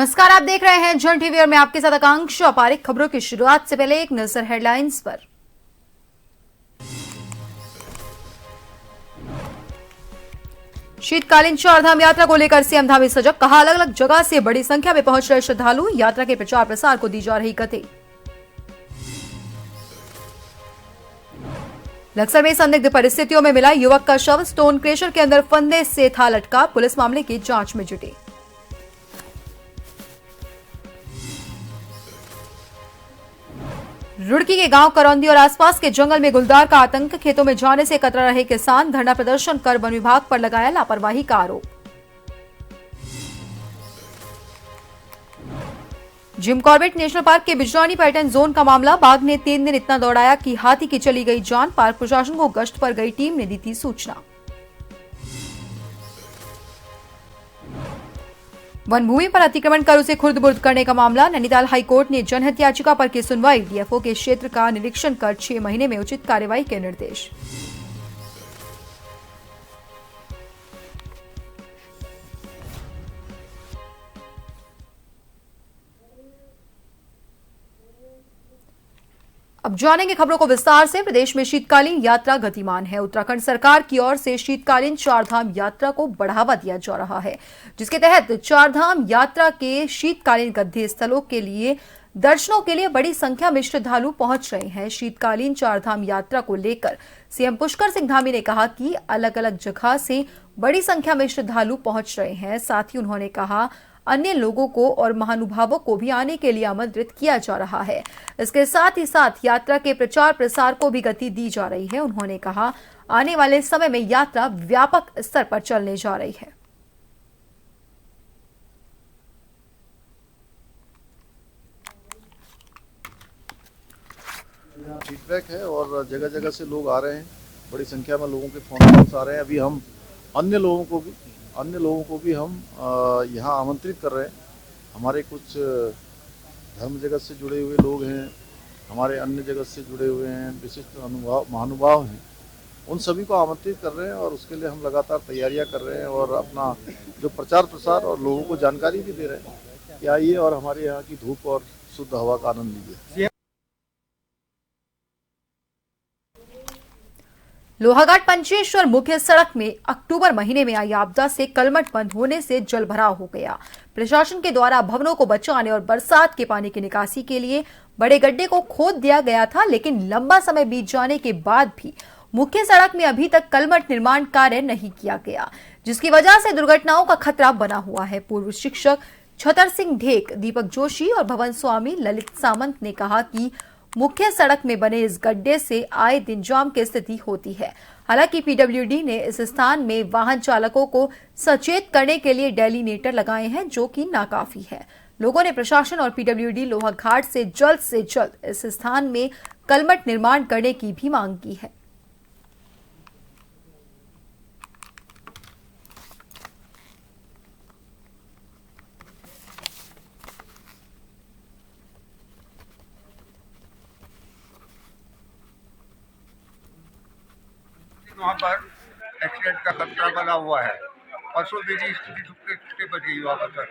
नमस्कार, आप देख रहे हैं जन टीवी और मैं आपके साथ आकांक्षा पारिक। खबरों की शुरुआत से पहले एक नजर हेडलाइंस पर। शीतकालीन चारधाम यात्रा को लेकर सीएम धामी सजग, कहा अलग अलग जगह से बड़ी संख्या में पहुंच रहे श्रद्धालु, यात्रा के प्रचार प्रसार को दी जा रही गति। लक्सर में संदिग्ध परिस्थितियों में मिला युवक का शव, स्टोन क्रेशर के अंदर फंदे से था लटका, पुलिस मामले की जांच में जुटी। रुड़की के गांव करौंदी और आसपास के जंगल में गुलदार का आतंक, खेतों में जाने से कतरा रहे किसान, धरना प्रदर्शन कर वन विभाग पर लगाया लापरवाही का आरोप। जिम कॉर्बेट नेशनल पार्क के बिजरानी पर्यटन जोन का मामला, बाघ ने 3 दिन इतना दौड़ाया कि हाथी की चली गई जान, पार्क प्रशासन को गश्त पर गई टीम ने दी थी सूचना। वन भूमि पर अतिक्रमण कर उसे खुर्द-बुर्द करने का मामला, नैनीताल हाईकोर्ट ने जनहित याचिका पर की सुनवाई, डीएफओ के क्षेत्र का निरीक्षण कर 6 महीने में उचित कार्यवाही के निर्देश। अब जानेंगे खबरों को विस्तार से। प्रदेश में शीतकालीन यात्रा गतिमान है। उत्तराखंड सरकार की ओर से शीतकालीन चारधाम यात्रा को बढ़ावा दिया जा रहा है, जिसके तहत चारधाम यात्रा के शीतकालीन गद्दी स्थलों के लिए दर्शनों के लिए बड़ी संख्या में श्रद्धालु पहुंच रहे हैं। शीतकालीन चारधाम यात्रा को लेकर सीएम पुष्कर सिंह धामी ने कहा कि अलग अलग जगह से बड़ी संख्या में श्रद्धालु पहुंच रहे हैं। साथ ही उन्होंने कहा अन्य लोगों को और महानुभावों को भी आने के लिए आमंत्रित किया जा रहा है। इसके साथ ही साथ यात्रा के प्रचार प्रसार को भी गति दी जा रही है। उन्होंने कहा आने वाले समय में यात्रा व्यापक स्तर पर चलने जा रही है। फीडबैक है और जगह जगह से लोग आ रहे हैं, बड़ी संख्या में लोगों के फोन कॉल्स आ रहे हैं। अभी हम अन्य लोगों को भी हम यहाँ आमंत्रित कर रहे हैं। हमारे कुछ धर्म जगत से जुड़े हुए लोग हैं, हमारे अन्य जगत से जुड़े हुए हैं, विशिष्ट महानुभाव हैं, उन सभी को आमंत्रित कर रहे हैं और उसके लिए हम लगातार तैयारियां कर रहे हैं और अपना जो प्रचार प्रसार और लोगों को जानकारी भी दे रहे हैं कि आइए और हमारे यहाँ की धूप और शुद्ध हवा का आनंद लीजिए। लोहाघाट पंचेश्वर मुख्य सड़क में अक्टूबर महीने में आई आपदा से कलमट बंद होने से जलभराव हो गया। प्रशासन के द्वारा भवनों को बचाने और बरसात के पानी की निकासी के लिए बड़े गड्ढे को खोद दिया गया था, लेकिन लंबा समय बीत जाने के बाद भी मुख्य सड़क में अभी तक कलमट निर्माण कार्य नहीं किया गया, जिसकी वजह से दुर्घटनाओं का खतरा बना हुआ है। पूर्व शिक्षक छतर सिंह ढेक, दीपक जोशी और भवन स्वामी ललित सामंत ने कहा कि मुख्य सड़क में बने इस गड्ढे से आए दिन जाम की स्थिति होती है। हालांकि पीडब्ल्यूडी ने इस स्थान में वाहन चालकों को सचेत करने के लिए डेलीनेटर लगाए हैं, जो कि नाकाफी है। लोगों ने प्रशासन और पीडब्ल्यूडी लोहाघाट से जल्द इस स्थान में कलमट निर्माण करने की भी मांग की है। वहाँ पर एक्सीडेंट का खतरा बना हुआ है। परसों मेरी स्थिति बच गई वहाँ पर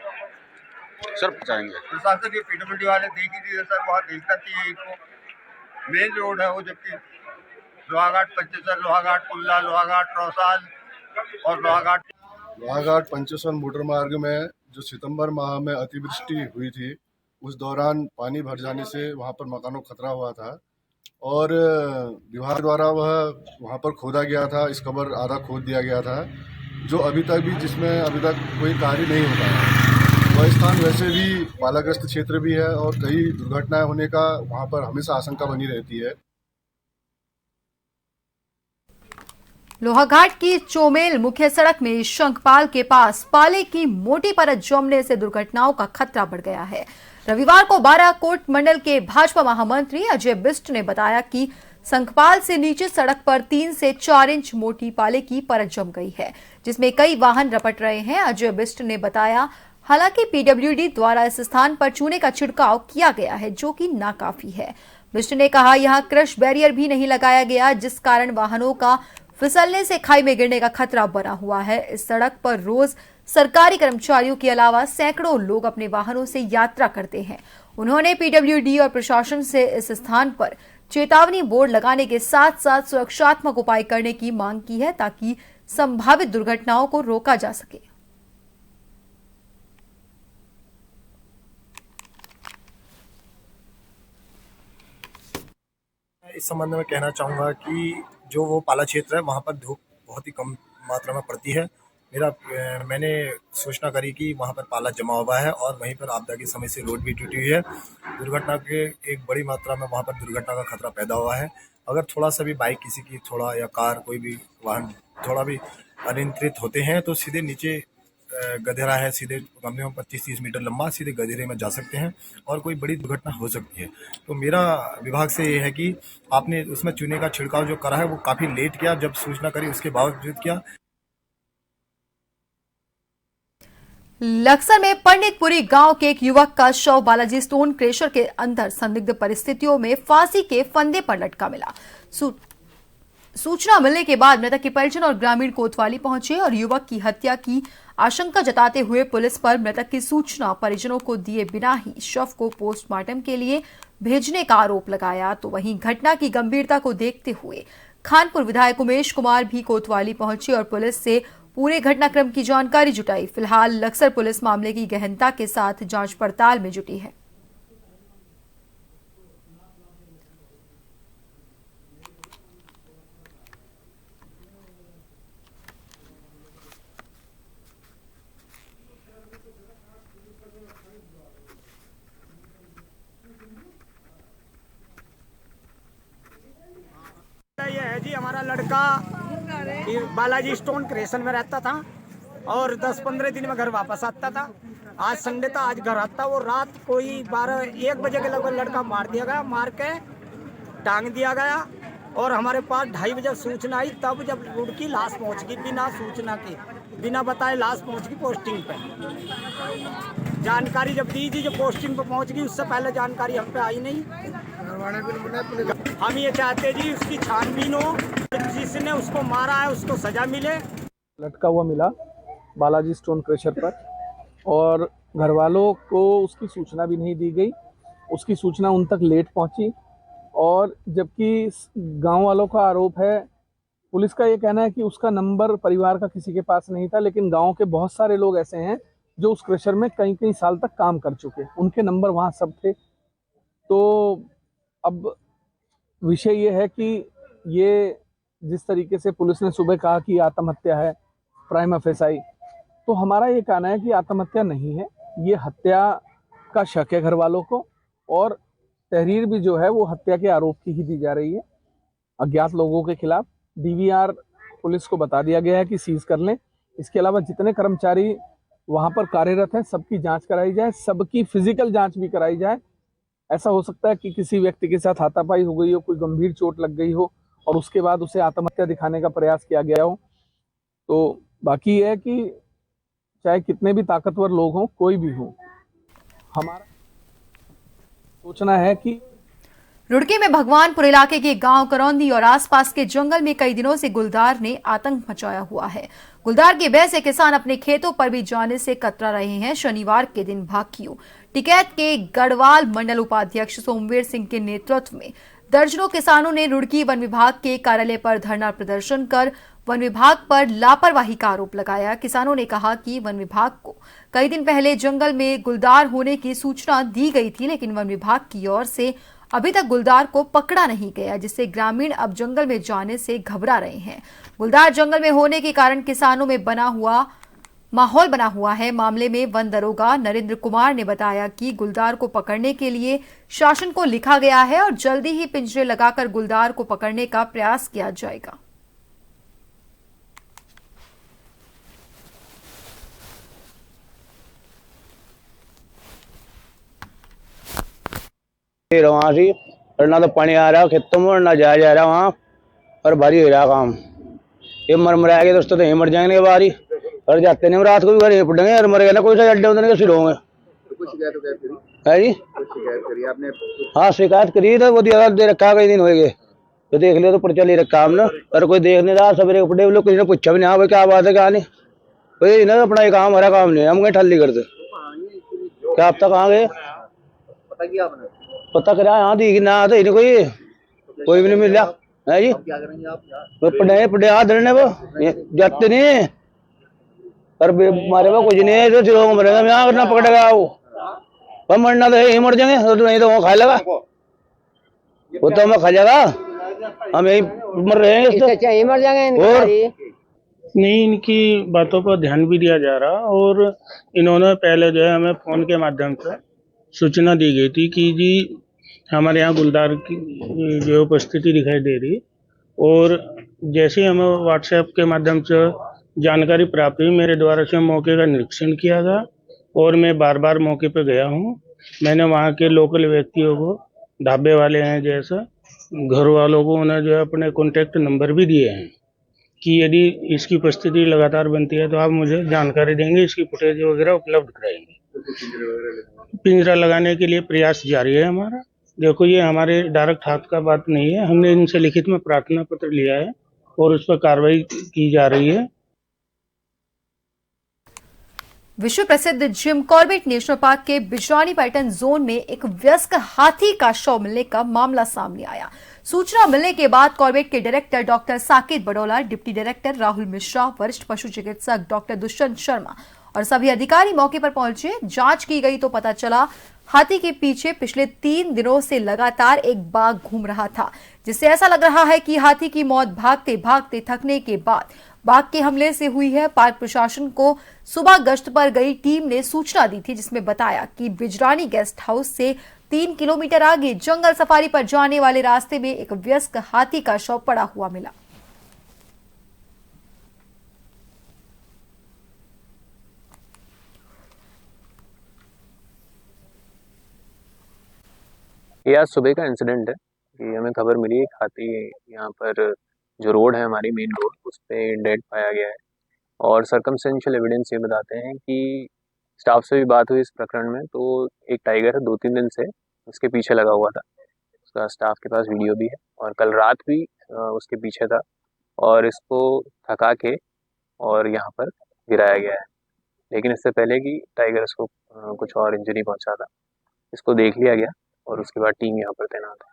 सर पहुँचाएंगे। प्रशासन के पीडब्ल्यूडी वाले देख ही नहीं सर, वहाँ देखना चाहिए इनको। मेन रोड है वो, जबकि लोहाघाट पंचेश्वर, लोहाघाट कुल्ला, लोहाघाट रौसाल और लोहाघाट पंचेश्वर मोटर मार्ग में जो सितंबर माह में अतिवृष्टि हुई थी, उस दौरान पानी भर जाने से वहाँ पर मकानों को खतरा हुआ था और विभाग द्वारा वहाँ पर खोदा गया था। इस कबर आधा खोद दिया गया था, जो अभी तक कोई कार्य नहीं होता है। वह स्थान वैसे भी बालाग्रस्त क्षेत्र भी है और कई दुर्घटनाएं होने का वहाँ पर हमेशा आशंका बनी रहती है। लोहाघाट की चोमेल मुख्य सड़क में शंखपाल के पास पाले की मोटी परत जमने से दुर्घटनाओं का खतरा बढ़ गया है। रविवार को बाराकोट मंडल के भाजपा महामंत्री अजय बिष्ट ने बताया कि शंखपाल से नीचे सड़क पर 3 से 4 इंच मोटी पाले की परत जम गई है, जिसमें कई वाहन रपट रहे हैं। अजय बिष्ट ने बताया हालांकि पीडब्ल्यूडी द्वारा इस स्थान पर चूने का छिड़काव किया गया है, जो कि नाकाफी है। बिष्ट ने कहा यहां क्रश बैरियर भी नहीं लगाया गया, जिस कारण वाहनों का फिसलने से खाई में गिरने का खतरा बना हुआ है। इस सड़क पर रोज सरकारी कर्मचारियों के अलावा सैकड़ों लोग अपने वाहनों से यात्रा करते हैं। उन्होंने पीडब्ल्यूडी और प्रशासन से इस स्थान पर चेतावनी बोर्ड लगाने के साथ साथ सुरक्षात्मक उपाय करने की मांग की है ताकि संभावित दुर्घटनाओं को रोका जा सके। इस संबंध में कहना चाहूँगा कि जो वो पाला क्षेत्र है वहाँ पर धूप बहुत ही कम मात्रा में पड़ती है। मैंने सूचना करी कि वहाँ पर पाला जमा हुआ है और वहीं पर आपदा के समय से रोड भी टूटी हुई है। दुर्घटना के एक बड़ी मात्रा में वहाँ पर दुर्घटना का खतरा पैदा हुआ है। अगर थोड़ा सा भी बाइक किसी की थोड़ा या कार कोई भी वाहन थोड़ा भी अनियंत्रित होते हैं तो सीधे नीचे गधेरा है, सीधे कम से कम 25-30 मीटर लंबा, सीधे गधेरे में जा सकते हैं और कोई बड़ी दुर्घटना हो सकती है। तो मेरा विभाग से ये है कि आपने उसमें चूने का छिड़काव जो करा है वो काफ़ी लेट किया, जब सूचना करी उसके बावजूद किया। लक्सर में पंडितपुरी गांव के एक युवक का शव बालाजी स्टोन क्रेशर के अंदर संदिग्ध परिस्थितियों में फांसी के फंदे पर लटका मिला। सूचना मिलने के बाद मृतक के परिजन और ग्रामीण कोतवाली पहुंचे और युवक की हत्या की आशंका जताते हुए पुलिस पर मृतक की सूचना परिजनों को दिए बिना ही शव को पोस्टमार्टम के लिए भेजने का आरोप लगाया। तो वहीं घटना की गंभीरता को देखते हुए खानपुर विधायक उमेश कुमार भी कोतवाली पहुंचे और पुलिस से पूरे घटनाक्रम की जानकारी जुटाई। फिलहाल लक्सर पुलिस मामले की गहनता के साथ जांच पड़ताल में जुटी है। ये है जी, हमारा लड़का बालाजी स्टोन क्रेशन में रहता था और 10-15 दिन में घर वापस आता था। आज संडे था, आज घर आता। वो रात कोई 12-1 बजे के लगभग लड़का मार दिया गया, मार के टांग दिया गया और हमारे पास 2:30 बजे सूचना आई। तब जब रुड़की लाश पहुंच गई, बिना सूचना के, बिना बताए लाश पहुंच गई पोस्टिंग पे। जानकारी जब दी थी, जो पोस्टिंग पे पहुंच गई, उससे पहले जानकारी हम पे आई नहीं। हम ये चाहते जी उसकी छानबीन हो, जिसने उसको मारा है उसको सजा मिले। लटका हुआ मिला बालाजी स्टोन क्रेशर पर और घर वालों को उसकी सूचना भी नहीं दी गई। उसकी सूचना उन तक लेट पहुंची और जबकि गांव वालों का आरोप है, पुलिस का ये कहना है कि उसका नंबर परिवार का किसी के पास नहीं था, लेकिन गांव के बहुत सारे लोग ऐसे हैं जो उस क्रेशर में कई साल तक काम कर चुके, उनके नंबर वहाँ सब थे। तो अब विषय ये है कि ये जिस तरीके से पुलिस ने सुबह कहा कि आत्महत्या है प्राइमा फेसाई, तो हमारा ये कहना है कि आत्महत्या नहीं है, ये हत्या का शक है घर वालों को और तहरीर भी जो है वो हत्या के आरोप की ही दी जा रही है। अज्ञात लोगों के खिलाफ डीवीआर पुलिस को बता दिया गया है कि सीज कर लें। इसके अलावा जितने कर्मचारी वहाँ पर कार्यरत हैं सबकी जांच कराई जाए, सबकी फिजिकल जांच भी कराई जाए। ऐसा हो सकता है कि किसी व्यक्ति के साथ हाथापाई हो गई हो, कोई गंभीर चोट लग गई हो और उसके बाद उसे आत्महत्या दिखाने का प्रयास किया गया हो। तो बाकी है कि चाहे कितने भी ताकतवर लोग हों, कोई भी हो, हमारा सोचना है कि रुड़की में भगवानपुर इलाके के गांव करौंदी और आसपास के जंगल में कई दिनों से गुलदार ने आतंक मचाया हुआ है। गुलदार की वजह से किसान अपने खेतों पर भी जाने से कतरा रहे हैं। शनिवार के दिन भाकियों टिकैत के गढ़वाल मंडल उपाध्यक्ष सोमवीर सिंह के नेतृत्व में दर्जनों किसानों ने रुड़की वन विभाग के कार्यालय पर धरना प्रदर्शन कर वन विभाग पर लापरवाही का आरोप लगाया। किसानों ने कहा कि वन विभाग को कई दिन पहले जंगल में गुलदार होने की सूचना दी गई थी, लेकिन वन विभाग की ओर से अभी तक गुलदार को पकड़ा नहीं गया, जिससे ग्रामीण अब जंगल में जाने से घबरा रहे हैं। गुलदार जंगल में होने के कारण किसानों में माहौल बना हुआ है। मामले में वन दरोगा नरेंद्र कुमार ने बताया कि गुलदार को पकड़ने के लिए शासन को लिखा गया है और जल्दी ही पिंजरे लगाकर गुलदार को पकड़ने का प्रयास किया जाएगा। वहां से और ना तो पानी आ रहा खेतों में और ना जाया जा रहा वहाँ और भारी हो रहा काम। ये मर आएंगे दोस्तों तो यहीं मर जाएंगे बारी और जाते नहीं, रात को भी घर पड़ेंगे और मर गए ना, कोई सा अड्डे होते कैसे होंगे। है जी, हाँ शिकायत करी तो वो दे रखा, कई दिन हो गए तो देख लिया तो पर्चा ले रखा हमने और कोई देख नहीं रहा। सवेरे कपड़े लोग किसी ने पूछा भी नहीं, हाँ भाई क्या बात है क्या नहीं। कोई ना अपना ये काम, हमारा काम नहीं है, हम कहीं ठल्ली करते। क्या आप तक कहाँ गए? पता किया आपने? पता करा यहाँ दी ना तो ही नहीं, कोई भी नहीं मिल रहा है जी। क्या करेंगे आप? पढ़े पढ़े हाथ धरने वो जाते नहीं पर हमारे पास कुछ नहीं है, तो लोग मरेगा यहाँ करना पकड़ेगा वो मरना तो यही मर जाएंगे, तो नहीं तो वो खा लेगा, वो तो हमें खा जाएगा, हम यही मर रहे हैं यही मर जाएंगे। और नहीं, इनकी बातों पर ध्यान भी दिया जा रहा, और इन्होंने पहले जो है हमें फोन के माध्यम से सूचना दी गई थी कि जी हमारे यहाँ गुलदार की जो उपस्थिति दिखाई दे रही, और जैसे ही हमें व्हाट्सएप के माध्यम से जानकारी प्राप्त हुई, मेरे द्वारा से मौके का निरीक्षण किया गया, और मैं बार बार मौके पर गया हूँ। मैंने वहाँ के लोकल व्यक्तियों को, ढाबे वाले हैं जैसा, घर वालों को, उन्हें जो है अपने कॉन्टैक्ट नंबर भी दिए हैं कि यदि इसकी उपस्थिति लगातार बनती है तो आप मुझे जानकारी देंगे, इसकी फुटेज वगैरह उपलब्ध कराएंगे। पिंजरा लगाने के लिए प्रयास जारी है हमारा। देखो, ये हमारे डायरेक्ट हाथ का बात नहीं है, हमने इनसे लिखित में प्रार्थना पत्र लिया है और उस पर कार्रवाई की जा रही है। विश्व प्रसिद्ध जिम कॉर्बेट नेशनल पार्क के बिजरानी पर्यटन जोन में एक वयस्क हाथी का शव मिलने का मामला सामने आया। सूचना मिलने के बाद कॉर्बेट के director doctor Saket Badola, deputy director Rahul Mishra, वरिष्ठ पशु चिकित्सक डॉक्टर दुष्यंत शर्मा और सभी अधिकारी मौके पर पहुंचे। जांच की गई तो पता चला हाथी के पीछे पिछले 3 दिनों से लगातार एक बाघ घूम रहा था, जिससे ऐसा लग रहा है कि हाथी की मौत भागते भागते थकने के बाद बाघ के हमले से हुई है। पार्क प्रशासन को सुबह गश्त पर गई टीम ने सूचना दी थी, जिसमें बताया कि बिजरानी गेस्ट हाउस से 3 किलोमीटर आगे जंगल सफारी पर जाने वाले रास्ते में एक वयस्क हाथी का शव पड़ा हुआ मिला। ये आज सुबह का इंसिडेंट है कि हमें खबर मिली एक हाथी यहाँ पर जो रोड है, हमारी मेन रोड, उस पे डेड पाया गया है। और सर्कमस्टेंशियल एविडेंस ये बताते हैं कि स्टाफ से भी बात हुई इस प्रकरण में, तो एक टाइगर है 2-3 दिन से उसके पीछे लगा हुआ था, उसका स्टाफ के पास वीडियो भी है, और कल रात भी उसके पीछे था और इसको थका के और यहाँ पर गिराया गया है। लेकिन इससे पहले कि टाइगर इसको कुछ और इंजरी पहुँचा था, इसको देख लिया गया और उसके बाद टीम यहाँ पर तैनात है।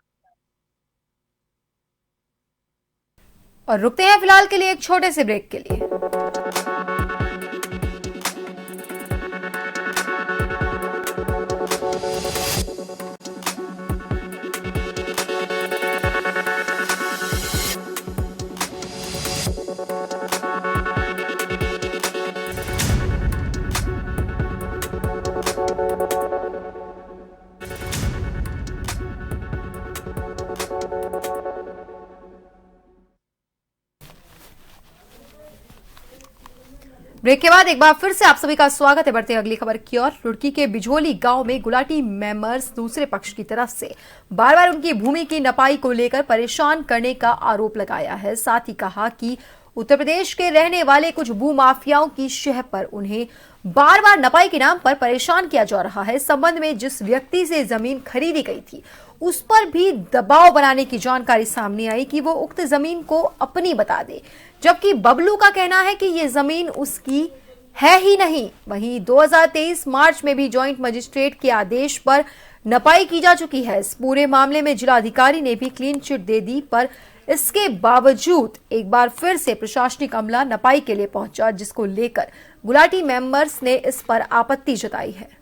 और रुकते हैं फिलहाल के लिए एक छोटे से ब्रेक के लिए। ब्रेक के बाद एक बार फिर से आप सभी का स्वागत है। बढ़ते हैं अगली खबर की ओर। रुड़की के बिझोली गांव में गुलाटी मेंबर्स दूसरे पक्ष की तरफ से बार बार उनकी भूमि की नपाई को लेकर परेशान करने का आरोप लगाया है। साथ ही कहा कि उत्तर प्रदेश के रहने वाले कुछ भूमाफियाओं की शह पर उन्हें बार बार नपाई के नाम पर परेशान किया जा रहा है। इस संबंध में जिस व्यक्ति से जमीन खरीदी गई थी उस पर भी दबाव बनाने की जानकारी सामने आई कि वो उक्त जमीन को अपनी बता दे, जबकि बबलू का कहना है कि ये जमीन उसकी है ही नहीं। वहीं 2023 मार्च में भी जॉइंट मजिस्ट्रेट के आदेश पर नपाई की जा चुकी है। इस पूरे मामले में जिलाधिकारी ने भी क्लीन चिट दे दी, पर इसके बावजूद एक बार फिर से प्रशासनिक अमला नपाई के लिए पहुंचा, जिसको लेकर गुलाटी मेंबर्स ने इस पर आपत्ति जताई है।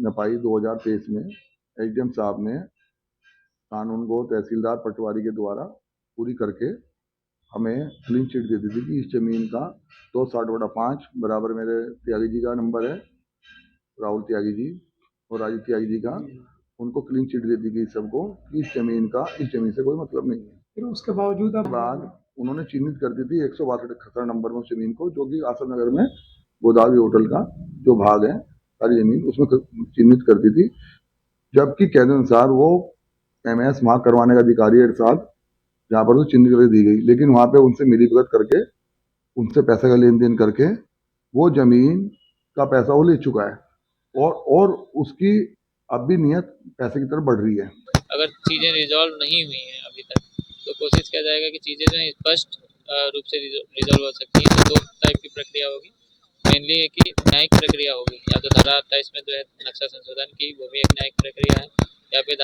नपाई 2023 में एसडीएम साहब ने कानून को तहसीलदार पटवारी के द्वारा पूरी करके हमें क्लीन चिट दे दी थी कि इस जमीन का 260/5 बराबर मेरे त्यागी जी का नंबर है, राहुल त्यागी जी और राजू त्यागी जी का, उनको क्लीन चिट दे दी गई सबको कि इस जमीन से कोई मतलब नहीं है। फिर उसके बावजूद बाद उन्होंने चिन्हित कर दी थी 162 खतर नंबर में उस जमीन को, जो कि आसम नगर में गोदावरी होटल का जो भाग है सारी जमीन उसमें चिन्हित कर दी थी। जबकि कहने अनुसार वो एमएस वहां करवाने का अधिकारी है साथ, जहाँ पर तो चिन्हित कर दी गई, लेकिन वहां पे उनसे मिलीभगत करके उनसे पैसे का लेन देन करके वो जमीन का पैसा वो ले चुका है और उसकी अब भी नीयत पैसे की तरफ बढ़ रही है। अगर चीज़ें रिजॉल्व नहीं हुई हैं अभी तक तो कोशिश किया जाएगा कि चीज़ें जो हैं स्पष्ट रूप से रिजॉल्व हो सकती हैं। तो 2 टाइप की प्रक्रिया होगी। मेनली एक ही न्यायिक प्रक्रिया होगी, या तो धारा 28 में जो है नक्शा संशोधन की, वो भी एक न्यायिक प्रक्रिया है, या फिर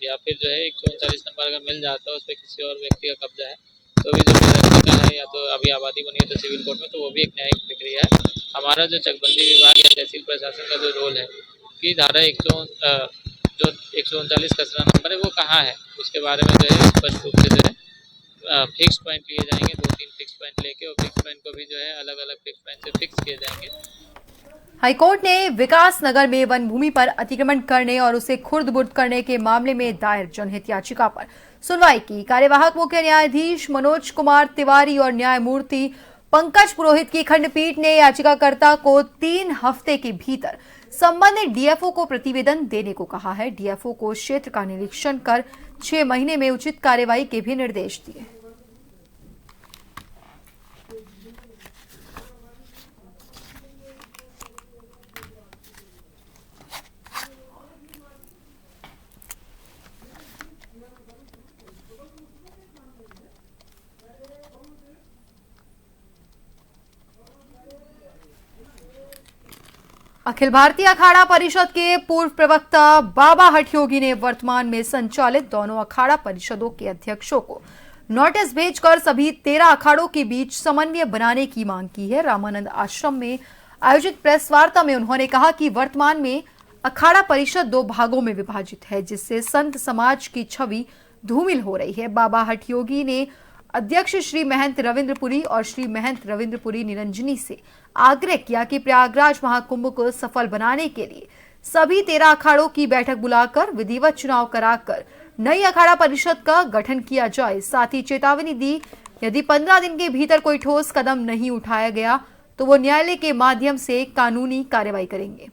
या फिर जो है 139 नंबर अगर मिल जाता है उस पर किसी और व्यक्ति का कब्जा है तो भी जो का है, या तो अभी आबादी बनी है तो सिविल कोर्ट में, तो वो भी एक न्यायिक प्रक्रिया है। हमारा जो चकबंदी विभाग या तहसील प्रशासन का जो रोल है कि धारा जो 139 कचरा नंबर है वो कहाँ है, उसके बारे में जो है स्पष्ट रूप से जो है फिक्स पॉइंट लिए जाएंगे। 2-3 फिक्स पॉइंट लेके, और फिक्स पॉइंट को भी जो है अलग अलग फिक्स पॉइंट से फिक्स किए जाएंगे। हाईकोर्ट ने विकास नगर में वन भूमि पर अतिक्रमण करने और उसे खुर्द-बुर्द करने के मामले में दायर जनहित याचिका पर सुनवाई की। कार्यवाहक मुख्य न्यायाधीश मनोज कुमार तिवारी और न्यायमूर्ति पंकज पुरोहित की खंडपीठ ने याचिकाकर्ता को 3 हफ्ते के भीतर संबंधित डीएफओ को प्रतिवेदन देने को कहा है। डीएफओ को क्षेत्र का निरीक्षण कर 6 महीने में उचित कार्रवाई के भी निर्देश दिए। अखिल भारतीय अखाड़ा परिषद के पूर्व प्रवक्ता बाबा हठयोगी ने वर्तमान में संचालित दोनों अखाड़ा परिषदों के अध्यक्षों को नोटिस भेजकर सभी 13 अखाड़ों के बीच समन्वय बनाने की मांग की है। रामानंद आश्रम में आयोजित प्रेस वार्ता में उन्होंने कहा कि वर्तमान में अखाड़ा परिषद 2 भागों में विभाजित है, जिससे संत समाज की छवि धूमिल हो रही है। बाबा हठयोगी ने अध्यक्ष श्री महंत रविंद्रपुरी और श्री महंत रविंद्रपुरी निरंजनी से आग्रह किया कि प्रयागराज महाकुंभ को सफल बनाने के लिए सभी 13 अखाड़ों की बैठक बुलाकर विधिवत चुनाव कराकर नई अखाड़ा परिषद का गठन किया जाए। साथ ही चेतावनी दी, यदि 15 दिन के भीतर कोई ठोस कदम नहीं उठाया गया तो वो न्यायालय के माध्यम से कानूनी कार्रवाई करेंगे।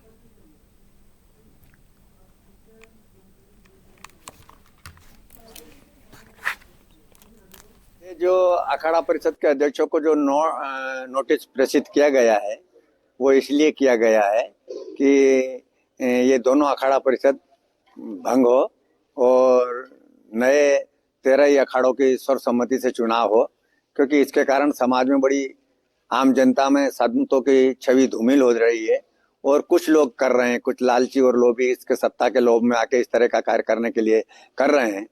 जो अखाड़ा परिषद के अध्यक्षों को जो नोटिस प्रेषित किया गया है वो इसलिए किया गया है कि ये दोनों अखाड़ा परिषद भंग हो और नए 13 अखाड़ों की सर्वसम्मति से चुनाव हो, क्योंकि इसके कारण समाज में बड़ी आम जनता में संतों की छवि धूमिल हो रही है और कुछ लोग कर रहे हैं, कुछ लालची और लोभी इसके सत्ता के लोभ में आके इस तरह का कार्य करने के लिए कर रहे हैं।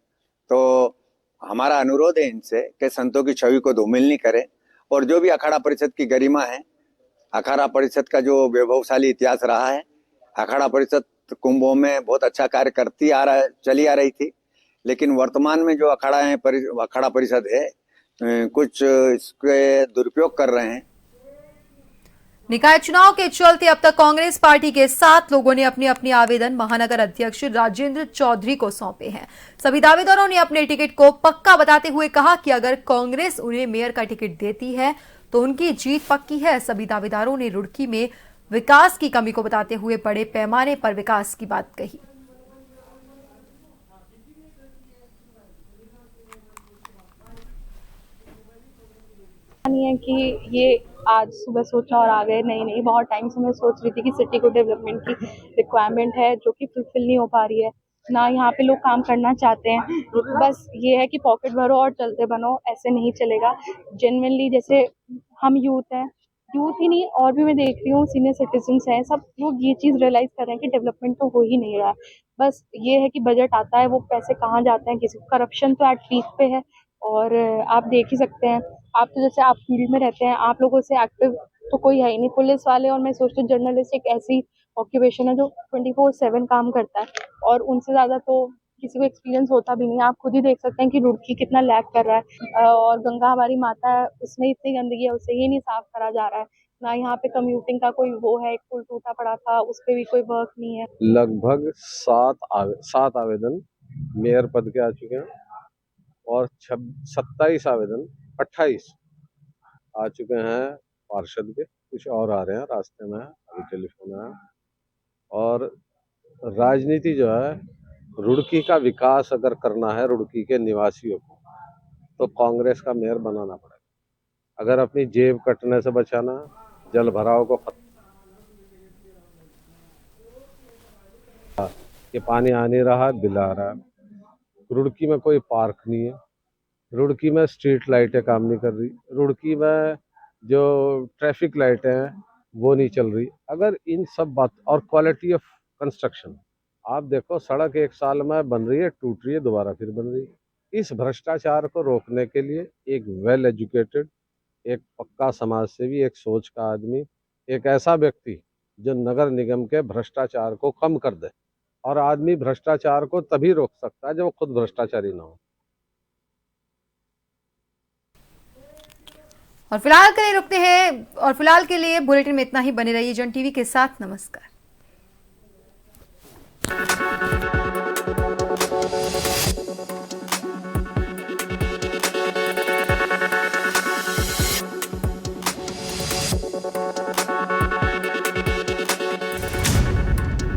तो हमारा अनुरोध है इनसे कि संतों की छवि को धूमिल नहीं करें और जो भी अखाड़ा परिषद की गरिमा है, अखाड़ा परिषद का जो वैभवशाली इतिहास रहा है, अखाड़ा परिषद कुंभों में बहुत अच्छा कार्य चली आ रही थी, लेकिन वर्तमान में जो अखाड़ा परिषद है कुछ इसके दुरुपयोग कर रहे हैं। निकाय चुनाव के चलते अब तक कांग्रेस पार्टी के 7 लोगों ने अपने अपने आवेदन महानगर अध्यक्ष राजेंद्र चौधरी को सौंपे हैं। सभी दावेदारों ने अपने टिकट को पक्का बताते हुए कहा कि अगर कांग्रेस उन्हें मेयर का टिकट देती है तो उनकी जीत पक्की है। सभी दावेदारों ने रुड़की में विकास की कमी को बताते हुए बड़े पैमाने पर विकास की बात कही। है कि ये आज सुबह सोचा और आ गए, नहीं बहुत टाइम से मैं सोच रही थी कि सिटी को डेवलपमेंट की रिक्वायरमेंट है जो कि फुलफिल नहीं हो पा रही है ना। यहाँ पे लोग काम करना चाहते हैं, बस ये है कि पॉकेट भरो और चलते बनो, ऐसे नहीं चलेगा। जेन्युइनली जैसे हम यूथ ही नहीं और भी मैं देख रही हूँ सीनियर सिटीजन्स हैं, सब लोग ये चीज़ रियलाइज कर रहे हैं कि डेवलपमेंट तो हो ही नहीं रहा है। बस ये है कि बजट आता है, वो पैसे कहाँ जाते हैं, किसी करप्शन तो एट पीक पे है। और आप देख ही सकते हैं, आप तो जैसे आप फील्ड में रहते हैं, आप लोगों से एक्टिव तो कोई है ही नहीं। पुलिस वाले और मैं सोचती हूँ जर्नलिस्ट एक ऐसी ऑक्यूपेशन है जो 24/7 काम करता है और उनसे ज़्यादा तो किसी को एक्सपीरियंस होता भी नहीं। आप खुद ही देख सकते हैं कि रुड़की कितना लैग कर रहा है और गंगा हमारी माता है, उसमें इतनी गंदगी है, उसे ही नहीं साफ करा जा रहा है ना। यहाँ पे कम्यूटिंग का कोई वो है, एक पुल टूटा पड़ा था, उस पर भी कोई वर्क नहीं है। लगभग 7 आवेदन मेयर पद के आ चुके हैं और 27 आवेदन 28 आ चुके हैं पार्षद के, कुछ और आ रहे हैं रास्ते में, अभी टेलीफोन आया। और राजनीति जो है, रुड़की का विकास अगर करना है रुड़की के निवासियों को तो कांग्रेस का मेयर बनाना पड़ेगा। अगर अपनी जेब कटने से बचाना, जल भराव को कि पानी आ नहीं रहा, बिल आ रहा है। रुड़की में कोई पार्क नहीं है, रुड़की में स्ट्रीट लाइटें काम नहीं कर रही, रुड़की में जो ट्रैफिक लाइटें हैं वो नहीं चल रही। अगर इन सब बात और क्वालिटी ऑफ कंस्ट्रक्शन, आप देखो सड़क 1 साल में बन रही है, टूट रही है, दोबारा फिर बन रही है। इस भ्रष्टाचार को रोकने के लिए एक वेल एजुकेटेड, एक पक्का समाजसेवी, एक सोच का आदमी, एक ऐसा व्यक्ति जो नगर निगम के भ्रष्टाचार को कम कर दे, और आदमी भ्रष्टाचार को तभी रोक सकता है जब वो खुद भ्रष्टाचारी ना हो। और फिलहाल के लिए रुकते हैं, और फिलहाल के लिए बुलेटिन में इतना ही। बने रहिए जन टीवी के साथ। नमस्कार।